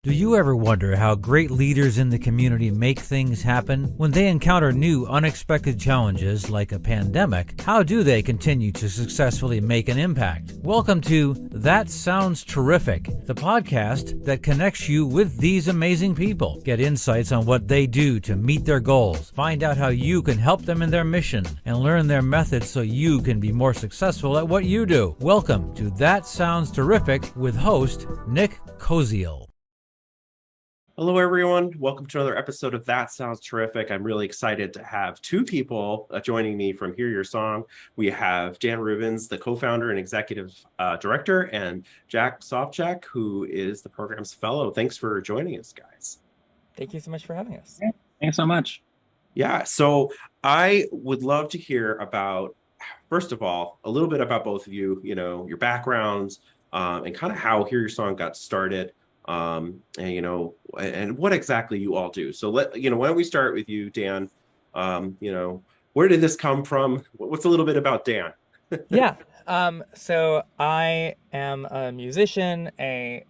Do you ever wonder how great leaders in the community make things happen? When they encounter new, unexpected challenges like a pandemic, how do they continue to successfully make an impact? Welcome to That Sounds Terrific, the podcast that connects you with these amazing people. Get insights on what they do to meet their goals, find out how you can help them in their mission, and learn their methods so you can be more successful at what you do. Welcome to That Sounds Terrific with host Nick Koziel. Hello, everyone. Welcome to another episode of That Sounds Terrific. I'm really excited to have two people joining me from Hear Your Song. We have Dan Rubins, the co-founder and executive director, and Jack Sopchak, who is the program's fellow. Thanks for joining us, guys. Thank you so much for having us. Yeah, thanks so much. Yeah, so I would love to hear about, first of all, a little bit about both of you, your backgrounds, and kind of how Hear Your Song got started. And what exactly you all do. So why don't we start with you, Dan? Where did this come from? What's a little bit about Dan? Yeah. So I am a musician, a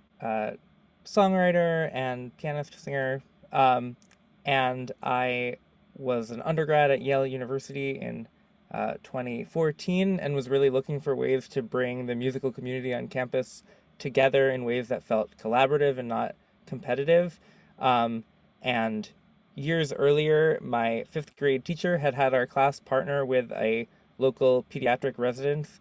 songwriter and pianist singer. And I was an undergrad at Yale University in 2014 and was really looking for ways to bring the musical community on campus together in ways that felt collaborative and not competitive. And years earlier, my fifth grade teacher had our class partner with a local pediatric residence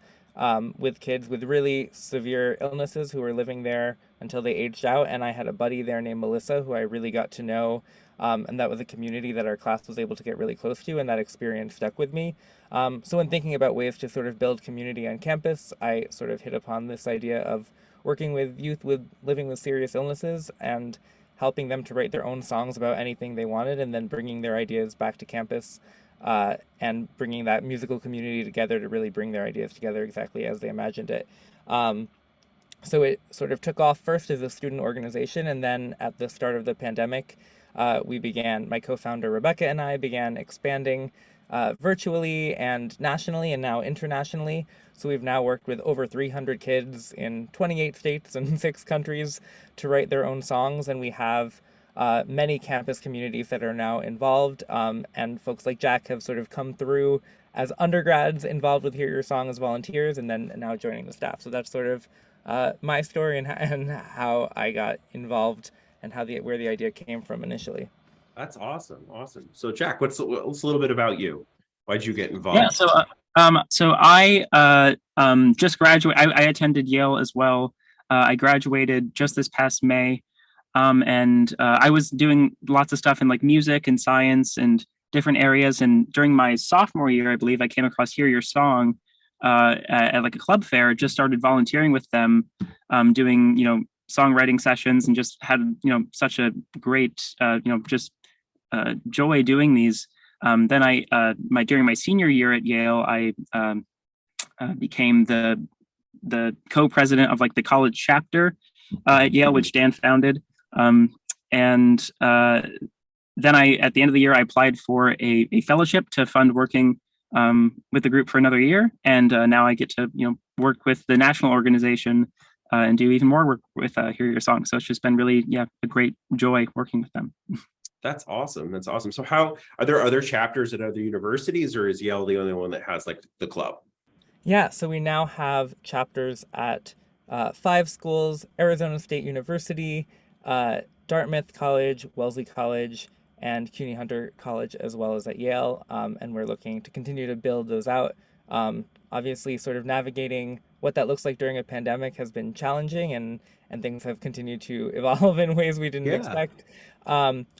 with kids with really severe illnesses who were living there until they aged out. And I had a buddy there named Melissa who I really got to know. And that was a community that our class was able to get really close to, and that experience stuck with me. So when thinking about ways to sort of build community on campus, I sort of hit upon this idea of working with youth living with serious illnesses and helping them to write their own songs about anything they wanted, and then bringing their ideas back to campus and bringing that musical community together to really bring their ideas together exactly as they imagined it. So it sort of took off first as a student organization, and then at the start of the pandemic, my co-founder Rebecca and I began expanding virtually and nationally and now internationally. So we've now worked with over 300 kids in 28 states and 6 countries to write their own songs. And we have many campus communities that are now involved. And folks like Jack have sort of come through as undergrads involved with Hear Your Song as volunteers and then now joining the staff. So that's sort of my story and how I got involved and where the idea came from initially. That's awesome. So Jack, what's a little bit about you? Why'd you get involved? Yeah, so I just graduated. I attended Yale as well. I graduated just this past May, and I was doing lots of stuff in like music and science and different areas. And during my sophomore year, I believe I came across Hear Your Song at like a club fair. Just started volunteering with them, doing songwriting sessions, and just had such a great joy doing these. Then during my senior year at Yale, I became the co-president of like the college chapter at Yale, which Dan founded. Then at the end of the year, I applied for a fellowship to fund working with the group for another year, and now I get to work with the national organization and do even more work with Hear Your Song. So it's just been really a great joy working with them. That's awesome. So how are there other chapters at other universities, or is Yale the only one that has like the club? Yeah, so we now have chapters at 5 schools: Arizona State University, Dartmouth College, Wellesley College, and CUNY Hunter College, as well as at Yale. And we're looking to continue to build those out. Obviously, sort of navigating what that looks like during a pandemic has been challenging, and things have continued to evolve in ways we didn't expect.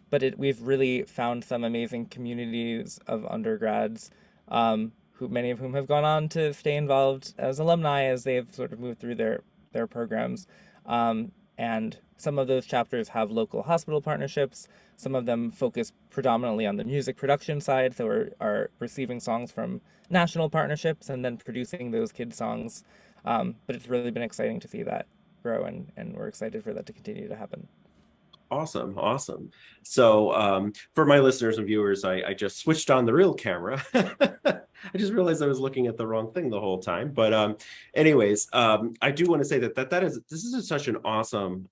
But we've really found some amazing communities of undergrads, many of whom have gone on to stay involved as alumni as they've sort of moved through their programs. And some of those chapters have local hospital partnerships. Some of them focus predominantly on the music production side, so are receiving songs from national partnerships and then producing those kids' songs. But it's really been exciting to see that grow, and we're excited for that to continue to happen. Awesome. So for my listeners and viewers, I just switched on the real camera. I just realized I was looking at the wrong thing the whole time. But anyways, I do want to say that this is such an awesome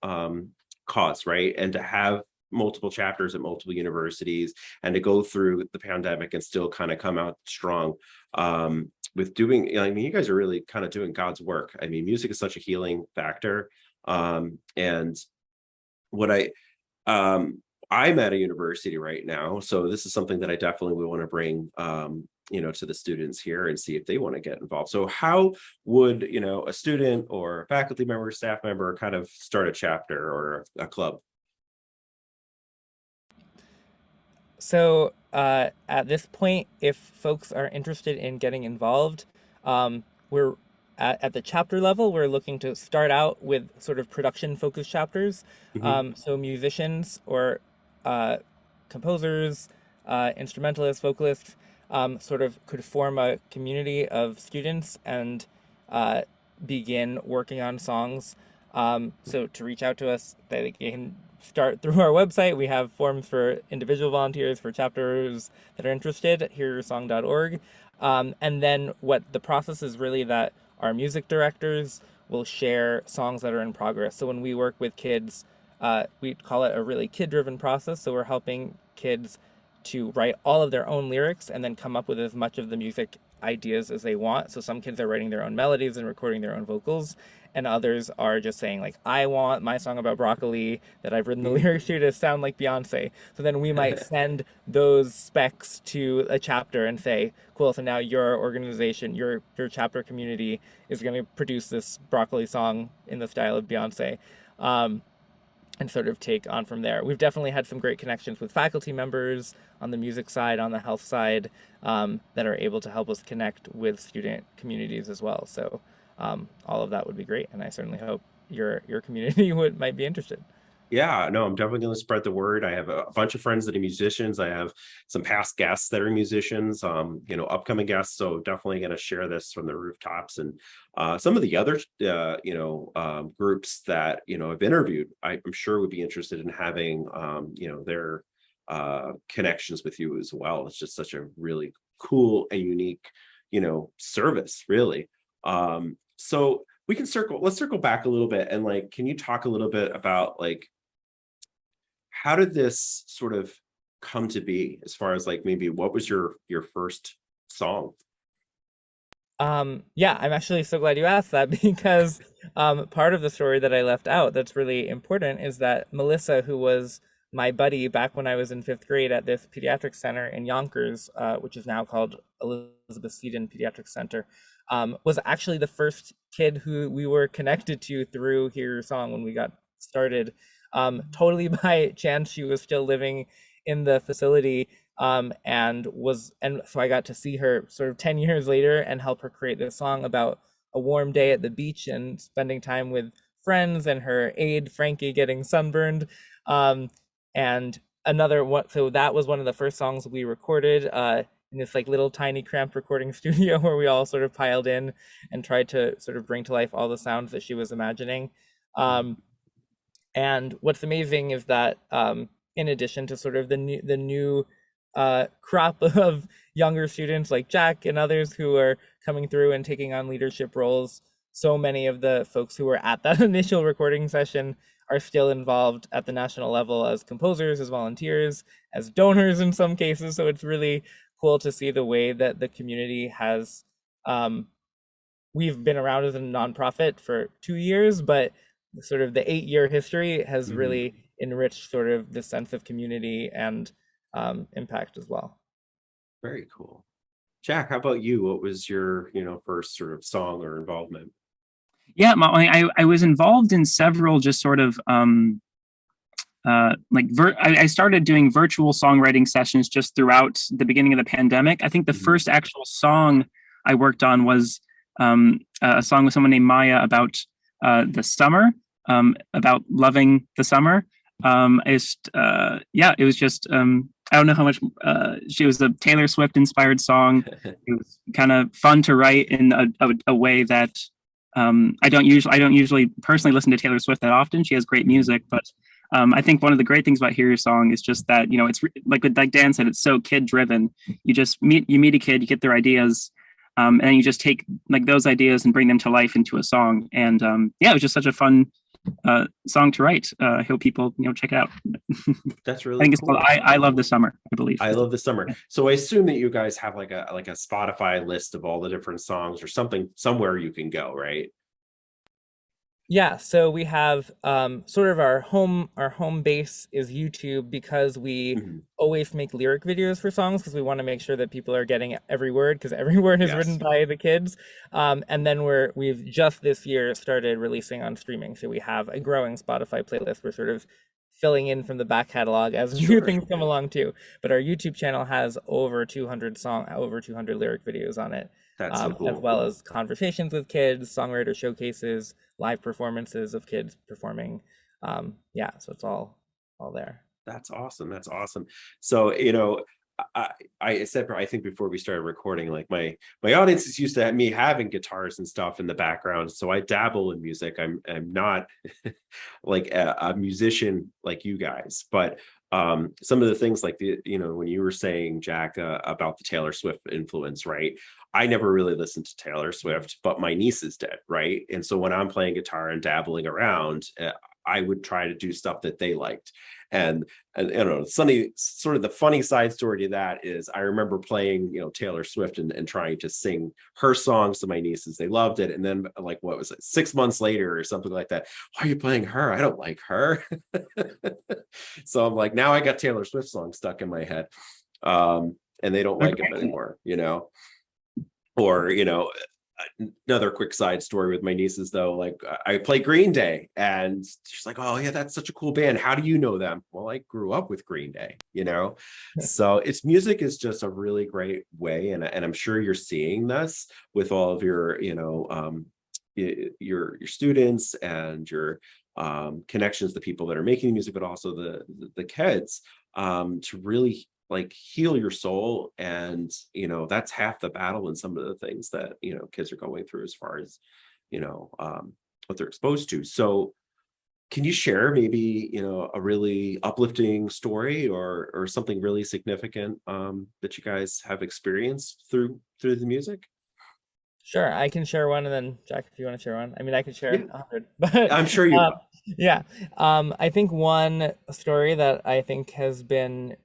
cause, right? And to have multiple chapters at multiple universities and to go through the pandemic and still kind of come out strong with doing, I mean, you guys are really kind of doing God's work. I mean, music is such a healing factor. And what I'm at a university right now, so this is something that I definitely would want to bring to the students here and see if they want to get involved. So how would a student or a faculty member, staff member kind of start a chapter or a club? So at this point, if folks are interested in getting involved, we're at the chapter level, we're looking to start out with sort of production focused chapters. So musicians or composers, instrumentalists, vocalists, sort of could form a community of students and begin working on songs. So to reach out to us, they can start through our website. We have forms for individual volunteers, for chapters that are interested at hearyoursong.org. And then what the process is really that our music directors will share songs that are in progress. So when we work with kids, we call it a really kid-driven process. So we're helping kids to write all of their own lyrics and then come up with as much of the music ideas as they want. So some kids are writing their own melodies and recording their own vocals, and others are just saying like, I want my song about broccoli that I've written the lyrics to sound like Beyonce. So then we might send those specs to a chapter and say, cool, so now your organization, your chapter community is going to produce this broccoli song in the style of Beyonce. And sort of take on from there. We've definitely had some great connections with faculty members on the music side, on the health side, that are able to help us connect with student communities as well. So all of that would be great, and I certainly hope your community might be interested. Yeah, no, I'm definitely going to spread the word. I have a bunch of friends that are musicians. I have some past guests that are musicians, upcoming guests. So definitely going to share this from the rooftops. And some of the other, groups that, I've interviewed, I'm sure would be interested in having, their connections with you as well. It's just such a really cool and unique, service, really. So let's circle back a little bit. And like, can you talk a little bit about like, how did this sort of come to be, as far as like maybe what was your first song? Yeah, I'm actually so glad you asked that because part of the story that I left out that's really important is that Melissa, who was my buddy back when I was in 5th grade at this pediatric center in Yonkers, which is now called Elizabeth Seton Pediatric Center, was actually the first kid who we were connected to through Hear Your Song when we got started. Totally by chance, she was still living in the facility, and so I got to see her sort of 10 years later and help her create this song about a warm day at the beach and spending time with friends, and her aide Frankie getting sunburned. And another one, so that was one of the first songs we recorded in this like little tiny cramped recording studio where we all sort of piled in and tried to sort of bring to life all the sounds that she was imagining. And what's amazing is that in addition to sort of the new crop of younger students like Jack and others who are coming through and taking on leadership roles, so many of the folks who were at that initial recording session are still involved at the national level as composers, as volunteers, as donors in some cases. So it's really cool to see the way that the community has, we've been around as a nonprofit for 2 years, but sort of the 8-year history has really enriched sort of the sense of community and impact as well. Very cool. Jack, how about you? What was your, first sort of song or involvement? Yeah, I was involved in several just sort of I started doing virtual songwriting sessions just throughout the beginning of the pandemic. I think the first actual song I worked on was a song with someone named Maya about the summer, about loving the summer. It was just I don't know how much she was a Taylor Swift inspired song. It was kind of fun to write in a way that I don't usually personally listen to Taylor Swift that often. She has great music, but I think one of the great things about Hear Your Song is just that, it's like Dan said, it's so kid driven. You just meet a kid, you get their ideas, and then you just take like those ideas and bring them to life into a song. And it was just such a fun song to write. I hope people check it out. That's I really think it's cool. called I Love the Summer, I believe. I love the summer. So I assume that you guys have like a Spotify list of all the different songs or something somewhere you can go, right? Yeah, so we have sort of our home base is YouTube, because we Mhm. always make lyric videos for songs, because we want to make sure that people are getting every word, because every word is written Yes. by the kids. And then we've just this year started releasing on streaming. So we have a growing Spotify playlist. We're sort of filling in from the back catalog as new Sure. things come along too. But our YouTube channel has over 200 lyric videos on it. That's so As cool. well as conversations with kids, songwriter showcases, live performances of kids performing. Yeah, so it's all there. That's awesome. That's awesome. So, I, I said, I think before we started recording, like my audience is used to me having guitars and stuff in the background. So I dabble in music. I'm not like a musician like you guys, but some of the things like when you were saying, Jack, about the Taylor Swift influence, right? I never really listened to Taylor Swift, but my nieces did, right? And so when I'm playing guitar and dabbling around, I would try to do stuff that they liked. And I don't know, sort of the funny side story to that is I remember playing, Taylor Swift and trying to sing her songs to my nieces. They loved it. And then like, what was it, 6 months later or something like that? Why are you playing her? I don't like her. So I'm like, now I got Taylor Swift songs stuck in my head. And they don't like them anymore, or, another quick side story with my nieces though, like I play Green Day and she's like, oh yeah, that's such a cool band, how do you know them? Well, I grew up with Green Day. So it's music is just a really great way, and I'm sure you're seeing this with all of your your students and your connections, the people that are making music, but also the kids, to really like heal your soul. And that's half the battle in some of the things that kids are going through as far as what they're exposed to. So can you share maybe a really uplifting story or something really significant that you guys have experienced through the music? Sure, I can share one, and then Jack, if you want to share one. I mean, I could share Yeah, 100, but I'm sure you yeah. I think one story that I think has been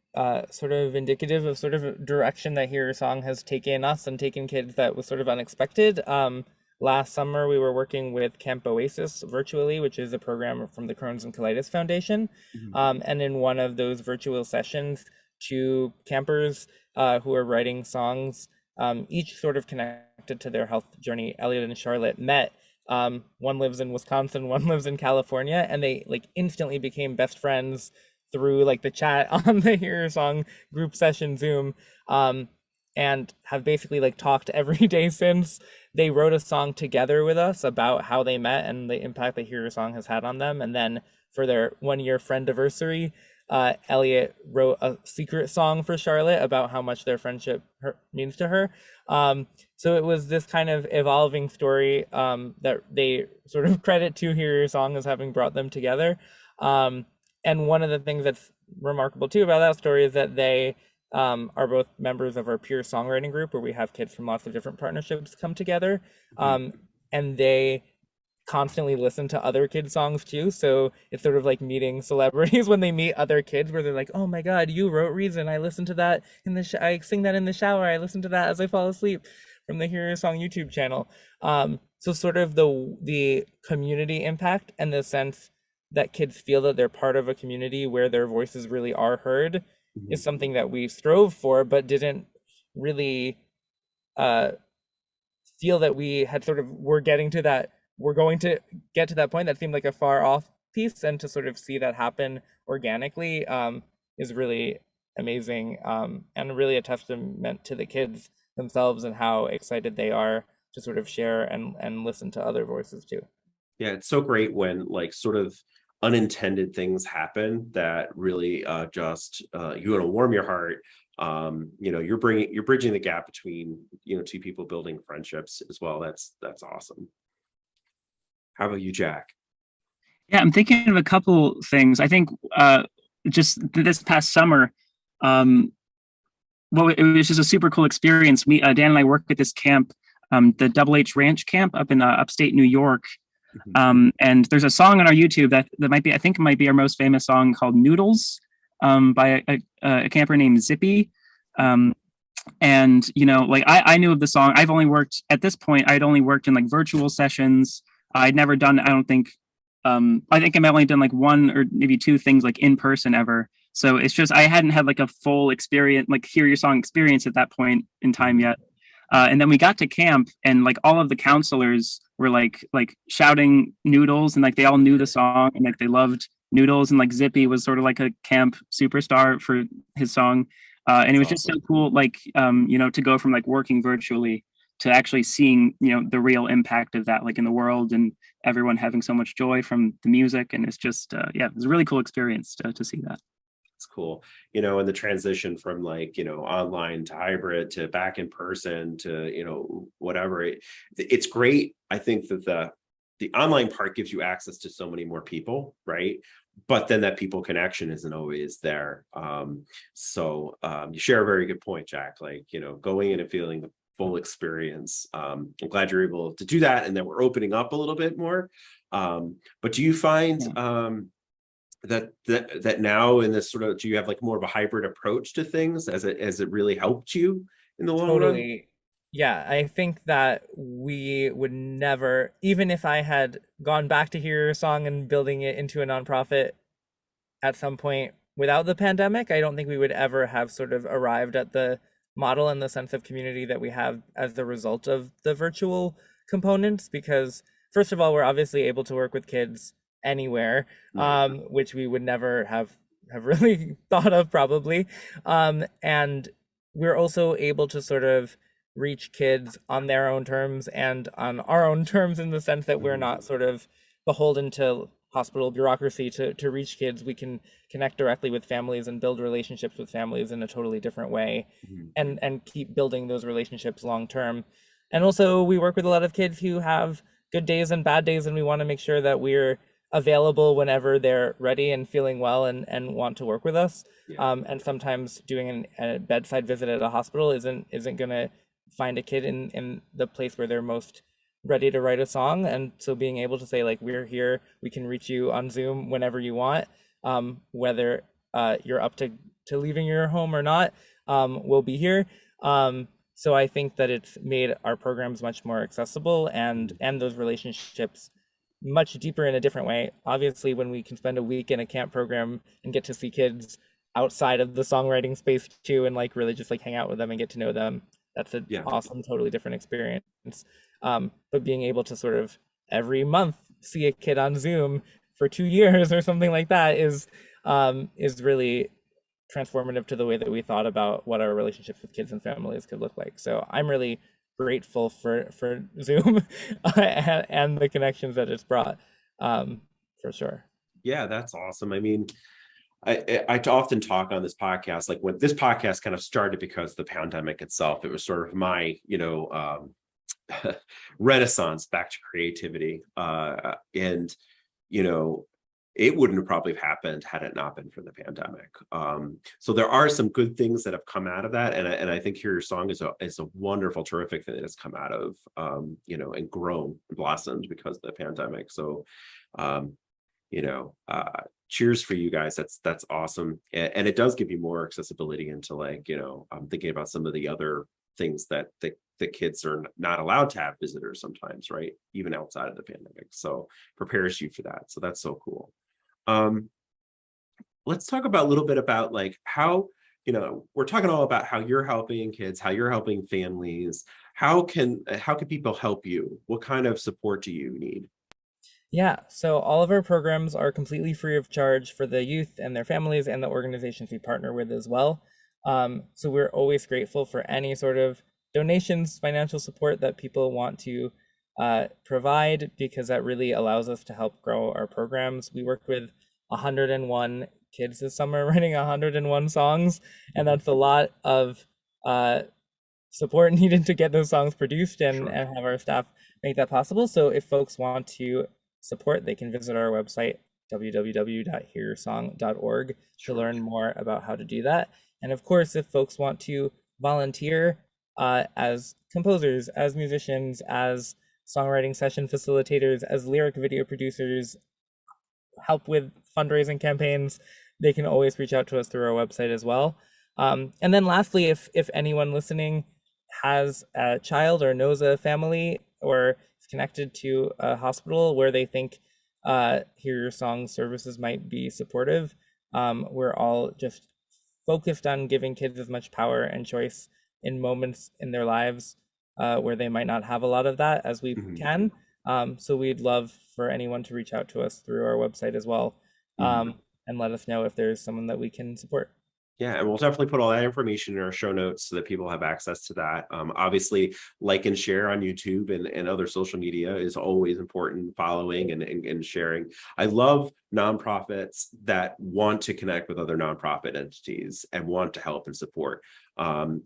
sort of indicative of sort of a direction that Hear Your Song has taken us and taken kids that was sort of unexpected. Last summer, we were working with Camp Oasis virtually, which is a program from the Crohn's and Colitis Foundation. And in one of those virtual sessions, two campers who are writing songs, each sort of connected to their health journey, Elliot and Charlotte, met. One lives in Wisconsin, one lives in California, and they like instantly became best friends through like the chat on the Hear Your Song group session Zoom, and have basically like talked every day since. They wrote a song together with us about how they met and the impact that Hear Your Song has had on them. And then for their 1 year friendiversary, Elliot wrote a secret song for Charlotte about how much their friendship means to her. So it was this kind of evolving story that they sort of credit to Hear Your Song as having brought them together. And one of the things that's remarkable too about that story is that they are both members of our peer songwriting group, where we have kids from lots of different partnerships come together. And they constantly listen to other kids' songs too. So it's sort of like meeting celebrities when they meet other kids, where they're like, "Oh my God, you wrote Reason. I listen to that in the I sing that in the shower. I listen to that as I fall asleep," from the Hear Your Song YouTube channel. So sort of the community impact and the sense that kids feel that they're part of a community where their voices really are heard is something that we strove for, but didn't really feel that we had sort of we're going to get to that point. That seemed like a far off piece, and to sort of see that happen organically is really amazing, and really a testament to the kids themselves and how excited they are to sort of share and listen to other voices too. Yeah, it's so great when like sort of unintended things happen that really just you want to warm your heart. You're bridging the gap between two people building friendships as well. That's awesome. How about you, Jack? Yeah, I'm thinking of a couple things. I think just this past summer, well, it was just a super cool experience. Dan and I worked at this camp, the Double H Ranch camp up in upstate New York. And there's a song on our YouTube that might be, I think it might be our most famous song, called Noodles, by a camper named Zippy. And, you know, like I knew of the song. I've only worked at this point, I'd only worked in like virtual sessions. I'd never done, I don't think, I think I've only done like one or maybe two things like in person ever. So it's just, I hadn't had like a full experience, like hear your song experience at that point in time yet. And then we got to camp, and like all of the counselors were like shouting Noodles, and like they all knew the song, and like they loved Noodles, and like Zippy was sort of like a camp superstar for his song. And it was just so cool, like, you know, to go from like working virtually to actually seeing, you know, the real impact of that, like in the world, and everyone having so much joy from the music. And it's just, yeah, it was a really cool experience to see that. It's cool, you know, and the transition from like, you know, online to hybrid to back in person to, you know, whatever. It's great. I think that the online part gives you access to so many more people, right? But then that people connection isn't always there. So you share a very good point, Jack. Like, you know, going in and feeling the full experience. I'm glad you're able to do that, and that we're opening up a little bit more. But do you find that now in this sort of, do you have like more of a hybrid approach to things as it really helped you in the long run? Yeah, I think that we would never, even if I had gone back to Hear Your Song and building it into a nonprofit at some point without the pandemic, I don't think we would ever have sort of arrived at the model and the sense of community that we have as the result of the virtual components. Because first of all, we're obviously able to work with kids anywhere, which we would never have really thought of probably. And we're also able to sort of reach kids on their own terms and on our own terms, in the sense that we're not sort of beholden to hospital bureaucracy to reach kids. We can connect directly with families and build relationships with families in a totally different way, and keep building those relationships long term. And also we work with a lot of kids who have good days and bad days, and we want to make sure that we're available whenever they're ready and feeling well and want to work with us. And sometimes doing a bedside visit at a hospital isn't gonna find a kid in the place where they're most ready to write a song. And so being able to say, like, we're here, we can reach you on Zoom whenever you want, whether you're up to leaving your home or not, we'll be here. So I think that it's made our programs much more accessible, and those relationships much deeper in a different way. Obviously, when we can spend a week in a camp program and get to see kids outside of the songwriting space too, and like really just like hang out with them and get to know them, that's an awesome, totally different experience. But being able to sort of every month see a kid on Zoom for 2 years or something like that is really transformative to the way that we thought about what our relationships with kids and families could look like. So I'm really grateful for Zoom and the connections that it's brought, for sure. Yeah, that's awesome. I mean, I often talk on this podcast, like when this podcast kind of started because of the pandemic itself, it was sort of my, you know, renaissance back to creativity. And, you know, it wouldn't have probably happened had it not been for the pandemic. So there are some good things that have come out of that. And I think Hear Your Song is a wonderful, terrific thing that has come out of, you know, and grown and blossomed because of the pandemic. So, you know, cheers for you guys. That's awesome. And it does give you more accessibility into, like, you know, I'm thinking about some of the other things that the kids are not allowed to have visitors sometimes, right? Even outside of the pandemic. So prepares you for that. So that's so cool. Let's talk about a little bit about like how, you know, we're talking all about how you're helping kids, how you're helping families. How can people help you? What kind of support do you need? Yeah, so all of our programs are completely free of charge for the youth and their families and the organizations we partner with as well. So we're always grateful for any sort of donations, financial support that people want to provide, because that really allows us to help grow our programs. We worked with 101 kids this summer, writing 101 songs, and that's a lot of support needed to get those songs produced and have our staff make that possible. So if folks want to support, they can visit our website, www.hearyoursong.org, to learn more about how to do that. And of course, if folks want to volunteer as composers, as musicians, as songwriting session facilitators, as lyric video producers, help with fundraising campaigns, they can always reach out to us through our website as well. And then lastly, if anyone listening has a child or knows a family or is connected to a hospital where they think Hear Your Song services might be supportive, we're all just focused on giving kids as much power and choice in moments in their lives where they might not have a lot of that as we can. So we'd love for anyone to reach out to us through our website as well, and let us know if there's someone that we can support. Yeah, and we'll definitely put all that information in our show notes so that people have access to that. Obviously, like and share on YouTube and other social media is always important, following and sharing. I love nonprofits that want to connect with other nonprofit entities and want to help and support.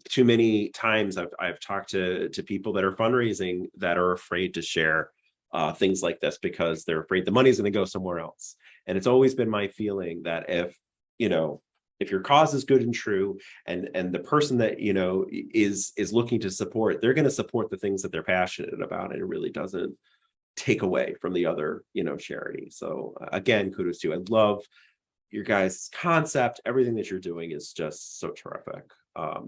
Too many times I've talked to people that are fundraising that are afraid to share things like this because they're afraid the money's going to go somewhere else. And it's always been my feeling that if your cause is good and true, and the person that is looking to support, they're going to support the things that they're passionate about, and it really doesn't take away from the other how So again, kudos to you. I love your guys' concept. Everything that you're doing is just so terrific. How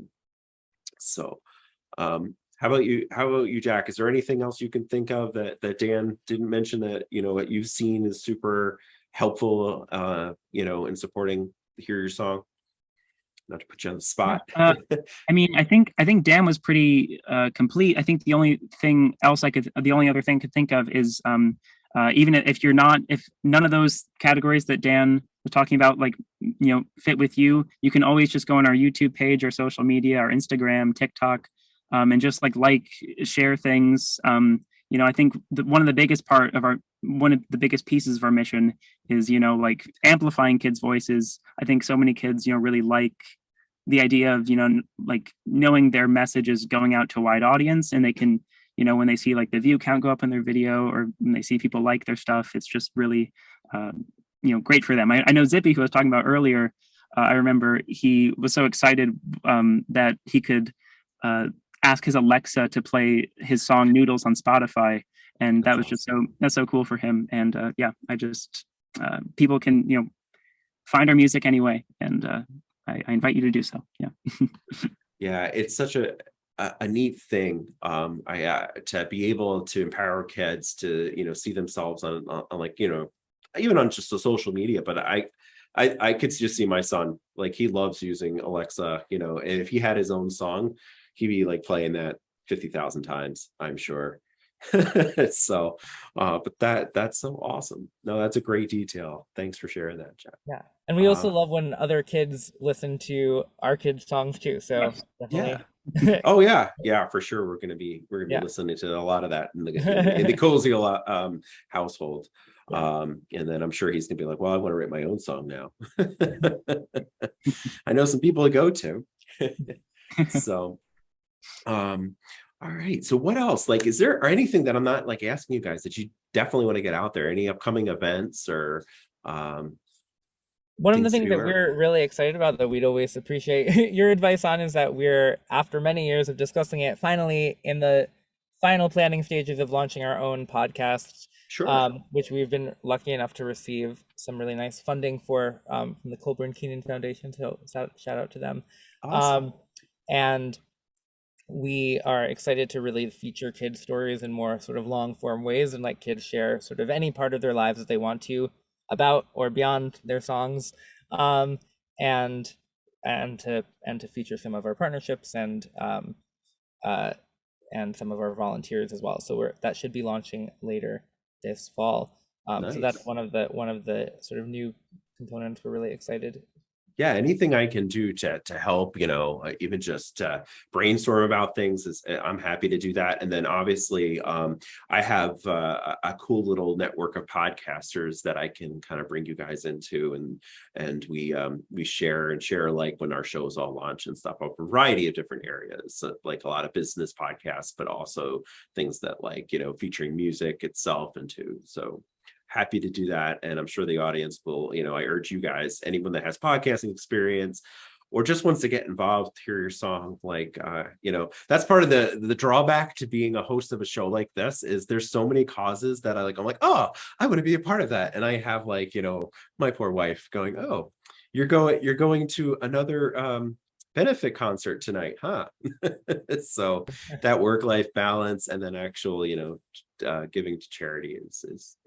about you, Jack? Is there anything else you can think of that Dan didn't mention that what you've seen is super helpful in supporting Hear Your Song? Not to put you on the spot. I mean, I think Dan was pretty complete. I think the only other thing I could think of is even if none of those categories that Dan was talking about fit with you, you can always just go on our YouTube page or social media, our Instagram, TikTok, and just share things. I think one of the biggest pieces of our mission is, amplifying kids' voices. I think so many kids, really like the idea of, knowing their message is going out to a wide audience, and they can, when they see the view count go up in their video, or when they see people like their stuff, it's just really, great for them. I know Zippy, who I was talking about earlier, I remember he was so excited that he could ask his Alexa to play his song Noodles on Spotify. And that was just that's so cool for him. And I just, people can, find our music anyway. And I invite you to do so. Yeah. Yeah, it's such a neat thing. To be able to empower kids to, see themselves on even on just the social media, but I could just see my son, he loves using Alexa, and if he had his own song, he'd be playing that 50,000 times, I'm sure. So, but that's so awesome. No, that's a great detail. Thanks for sharing that, Jack. Yeah, and we also love when other kids listen to our kids' songs too. So definitely. Yeah. Oh yeah, for sure. We're gonna be listening to a lot of that in the cozy household. Yeah. And then I'm sure he's gonna be like, well, I want to write my own song now. I know some people to go to. So all right, so what else, is there anything that I'm not asking you guys that you definitely want to get out there? Any upcoming events or one of the things that we're really excited about that we'd always appreciate your advice on is that we're, after many years of discussing it, finally in the final planning stages of launching our own podcast. Sure. Which we've been lucky enough to receive some really nice funding for from the Colburn Keenan Foundation. So shout out to them. Awesome. And we are excited to really feature kids' stories in more sort of long form ways, and let kids share sort of any part of their lives that they want to about or beyond their songs, and to feature some of our partnerships and some of our volunteers as well. So that should be launching later this fall. Nice. So that's one of the sort of new components we're really excited. Yeah, anything I can do to help, even just brainstorm about things, I'm happy to do that. And then obviously, I have a cool little network of podcasters that I can kind of bring you guys into, and we share when our shows all launch and stuff, a variety of different areas, so, a lot of business podcasts, but also things that featuring music itself into. So happy to do that, and I'm sure the audience will. I urge you guys, anyone that has podcasting experience or just wants to get involved, hear your song, like, that's part of the drawback to being a host of a show like this, is there's so many causes that I'm like, oh, I want to be a part of that. And I have my poor wife going, oh, you're going to another benefit concert tonight, huh? So that work-life balance, and then actual, giving to charity is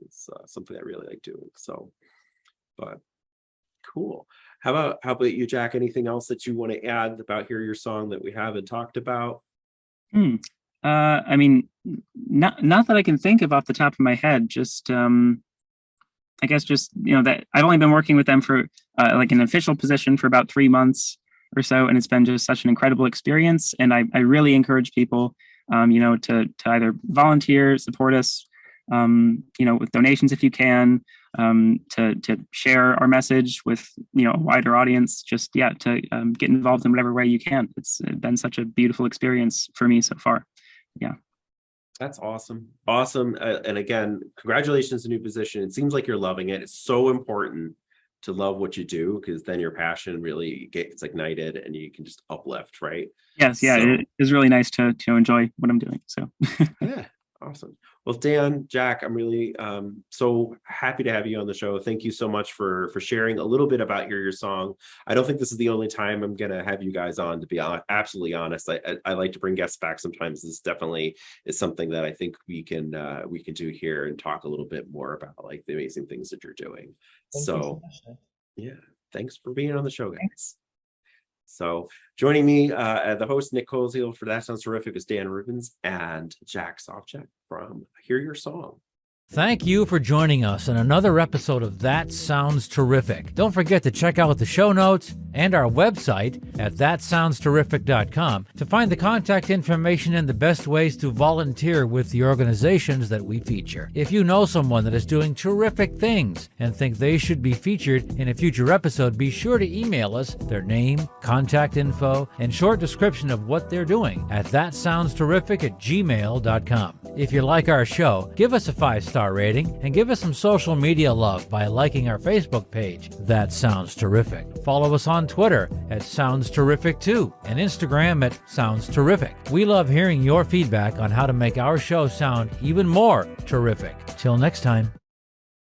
something I really like doing. So, but cool. How about you, Jack? Anything else that you want to add about Hear Your Song that we haven't talked about? I mean, not that I can think of off the top of my head. Just I guess just that I've only been working with them for like an official position for about 3 months or so, and it's been just such an incredible experience. And I really encourage people, to either volunteer, support us, with donations if you can, to share our message with a wider audience. Just to get involved in whatever way you can. It's been such a beautiful experience for me so far. Yeah. That's awesome. And again, congratulations on the new position. It seems like you're loving it. It's so important to love what you do, because then your passion really gets ignited and you can just uplift, right? Yes. Yeah. So, it is really nice to enjoy what I'm doing. So yeah. Awesome. Well, Dan, Jack, I'm really so happy to have you on the show. Thank you so much for sharing a little bit about Hear Your Song. I don't think this is the only time I'm going to have you guys on, to be absolutely honest. I like to bring guests back sometimes. This definitely is something that I think we can do here and talk a little bit more about, like, the amazing things that you're doing. Thank you so much. Yeah, thanks for being on the show, guys. So joining me, the host, Nick Koziel, for That Sounds Terrific, is Dan Rubins and Jack Sofcheck from Hear Your Song. Thank you for joining us in another episode of That Sounds Terrific. Don't forget to check out the show notes and our website at thatsoundsterrific.com to find the contact information and the best ways to volunteer with the organizations that we feature. If you know someone that is doing terrific things and think they should be featured in a future episode, be sure to email us their name, contact info, and short description of what they're doing at thatsoundsterrific@gmail.com. If you like our show, give us a 5-star rating and give us some social media love by liking our Facebook page, That Sounds Terrific. Follow us on Twitter at Sounds Terrific 2 and Instagram at Sounds Terrific. We love hearing your feedback on how to make our show sound even more terrific. Till next time.